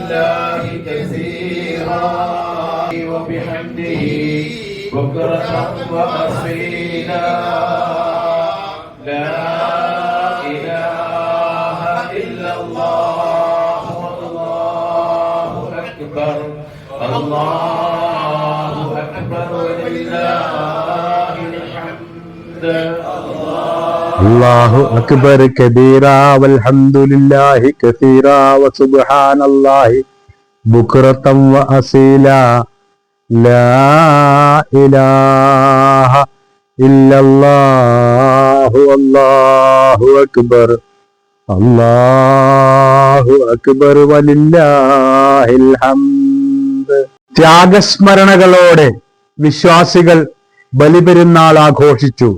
لله كثيرا وبحمده بكرة وأصيلا لا إله إلا الله والله أكبر الله أكبر ولله الحمد الله أكبر كبيرا والحمد لله كثيرا وسبحان الله بكرة وأصيلا لا إله إلا الله والله أكبر الله أكبر ولله الحمد. ത്യാഗസ്മരണകളോടെ വിശ്വാസികൾ ബലിപെരുന്നാൾ ആഘോഷിച്ചു.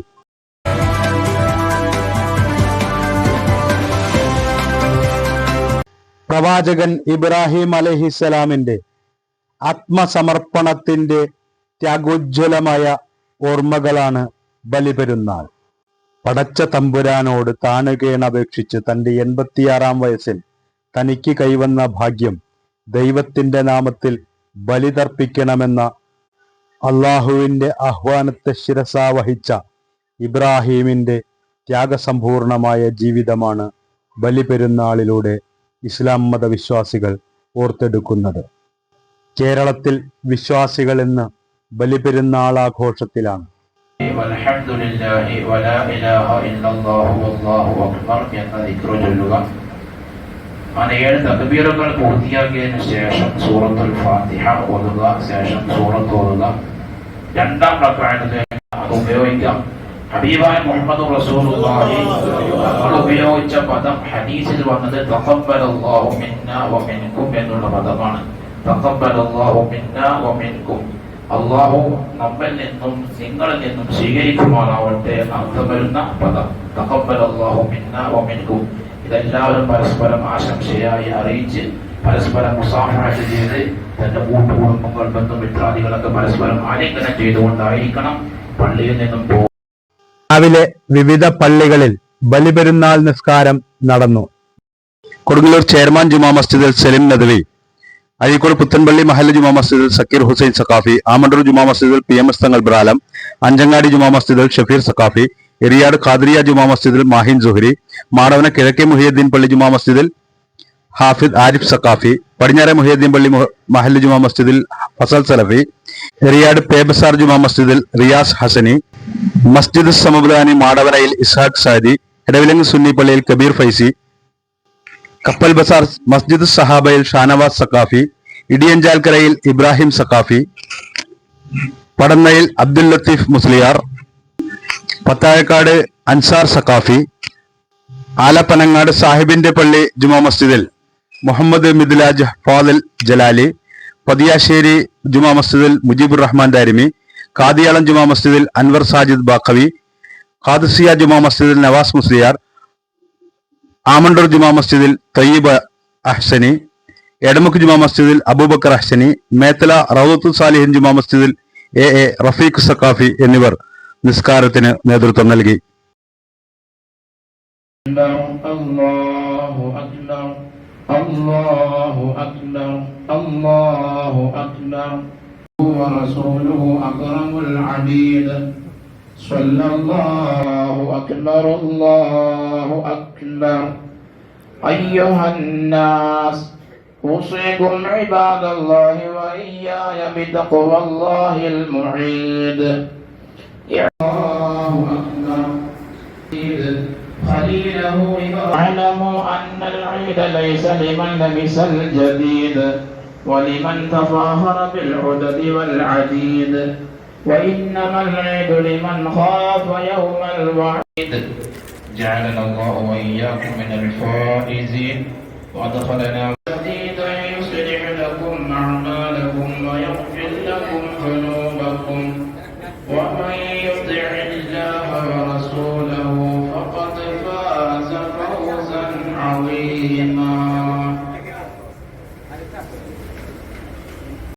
പ്രവാചകൻ ഇബ്രാഹിം അലൈഹിസ്സലാമിന്റെ ആത്മസമർപ്പണത്തിന്റെ ത്യാഗോജ്വലമായ ഓർമ്മകളാണ് ബലിപെരുന്നാൾ. പടച്ച തമ്പുരാനോട് താണുകേണപേക്ഷിച്ച് തന്റെ 86-ാം വയസ്സിൽ തനിക്ക് കൈവന്ന ഭാഗ്യം ദൈവത്തിന്റെ നാമത്തിൽ ബലിതർപ്പിക്കണമെന്ന അള്ളാഹുവിന്റെ ആഹ്വാനത്തെ ശിരസാവഹിച്ച ഇബ്രാഹീമിന്റെ ത്യാഗസമ്പൂർണമായ ജീവിതമാണ് ബലിപെരുന്നാളിലൂടെ ഇസ്ലാം മതവിശ്വാസികൾ ഓർത്തെടുക്കുന്നത്. കേരളത്തിൽ വിശ്വാസികൾ ഇന്ന് ബലിപെരുന്നാൾ ആഘോഷത്തിലാണ്. വൽഹംദുലില്ലാഹി വലാ ഇലാഹ ഇല്ലല്ലാഹു വല്ലാഹു അക്ബർ എന്ന ദിക്ർ ചൊല്ലുക. 7 തക്ബീറുകൾ പൂർത്തിയാക്കിയതിനു ശേഷം സൂറത്തുൽ ഫാത്തിഹ ഓതുക. ശേഷം സൂറത്ത് ഓതുക. 2-ാം റക്അത്തിൽ അത് ഉപയോഗിക്കാം. ഹബീബായ മുഹമ്മദ് റസൂലുള്ളാഹി നമ്മൾ ഉപയോഗിച്ച പദം ഹദീസിൽ വന്നത് തഖബ്ബലല്ലാഹു മിന്നാ വ മിൻകും എന്നുള്ള പദമാണ്. തഖബ്ബലല്ലാഹു മിന്നാ വ മിൻകും, അല്ലാഹു നമ്മിൽ നിന്നും നിങ്ങളിൽ നിന്നും സ്വീകരിക്കുമാറാവട്ടെ അർത്ഥം വരുന്ന പദം തഖബ്ബലല്ലാഹു മിന്നാ വ മിൻകും. ഇതെല്ലാവരും പരസ്പരം ആശംസയായി അറിയിച്ച് പരസ്പരം മുസാഫഹത്ത് ചെയ്ത് തന്റെ കൂട്ടുകുടുംബങ്ങൾ ബന്ധുമിത്രാദികളൊക്കെ പരസ്പരം ആലിംഗനം ചെയ്തുകൊണ്ടായിരിക്കണം പള്ളിയിൽ നിന്നും രാവിലെ വിവിധ പള്ളികളിൽ ബലിപെരുന്നാൾ നിസ്കാരം നടന്നു. കൊടുങ്ങല്ലൂർ ചെയർമാൻ ജുമാ മസ്ജിദിൽ സലിം നദവി, അഴീക്കോട് പുത്തൻപള്ളി മഹല്ല് ജുമാ മസ്ജിദിൽ സക്കീർ ഹുസൈൻ സഖാഫി, ആമണ്ടൂർ ജുമാ മസ്ജിദിൽ PM എസ് തങ്ങൾ ബ്രാലം, അഞ്ചങ്ങാടി ജുമാ മസ്ജിദിൽ ഷഫീർ സഖാഫി, എറിയാട് ഖാദിരിയ ജുമാ മസ്ജിദിൽ മാഹിൻ സുഹരി, മാടവന കിഴക്കേ മുഹിയുദ്ദീൻ പള്ളി ജുമാ മസ്ജിദിൽ ഹാഫിദ് ആരിഫ് സഖാഫി, പടിഞ്ഞാറെ മുഹിയുദ്ദീൻ പള്ളി മഹല്ല് ജുമാ മസ്ജിദിൽ ഫസൽ സലഫി, എറിയാട് പേബസാർ ജുമാ മസ്ജിദിൽ റിയാസ് ഹസനി, മസ്ജിദ് സമബുദാനി മാടവനയിൽ ഇസ്ഹാഖ് സാദി, ഇടവിലങ്ങ് സുന്നി പള്ളിയിൽ കബീർ ഫൈസി, കപ്പൽ ബസാർ മസ്ജിദ് സഹാബയിൽ ഷാനവാസ് സഖാഫി, ഇടിയഞ്ചാൽക്കരയിൽ ഇബ്രാഹിം സഖാഫി, പടന്നയിൽ അബ്ദുൽ ലത്തീഫ് മുസ്ലിയാർ, പത്തായക്കാട് അൻസാർ സഖാഫി, ആലപ്പനങ്ങാട് സാഹിബിന്റെ പള്ളി ജുമാ മസ്ജിദിൽ മുഹമ്മദ് മിദ്ലാജ് ഫാദിൽ ജലാലി, പതിയാശ്ശേരി ജുമാ മസ്ജിദിൽ മുജീബുർ റഹ്മാൻ ദാരിമി, കാദിയാളം ജുമാ മസ്ജിദിൽ അൻവർ സാജിദ് ബാഖവി, ഖാദിസിയ ജുമാ മസ്ജിദിൽ നവാസ് മുസ്ലിയാർ, ആമണ്ടൂർ ജുമാ മസ്ജിദിൽ തയ്യിബ് അഹ്സനി, എടമുക്ക് ജുമാ മസ്ജിദിൽ അബൂബക്കർ അഹ്സനി, മേത്തല റൗദത്തുൽ സാലിഹിൻ ജുമാ മസ്ജിദിൽ AA റഫീഖ് സഖാഫി എന്നിവർ നിസ്കാരത്തിന് നേതൃത്വം നൽകി. അല്ലാഹു അക്ബർ അല്ലാഹു അക്ബർ അല്ലാഹു അക്ബർ വറസൂലുഹു അക്റമുൽ അബീദ് സ്വല്ലല്ലാഹു അക്ബർ അല്ലാഹു അക്ബർ അയ്യുഹൻ നാസ് أوصيكم عباد الله وإياي بتقوى الله المعيد. الله أكبر خليله اعلموا أن العيد ليس لمن لبس الجديد ولمن تظاهر بالعدد والعديد وإنما العيد لمن خاف يوم الوعيد. جعلنا الله وإياكم من الفائزين وأدخلنا جديدا يصلح لكم أعمالكم ويغفر لكم ذنوبكم ومن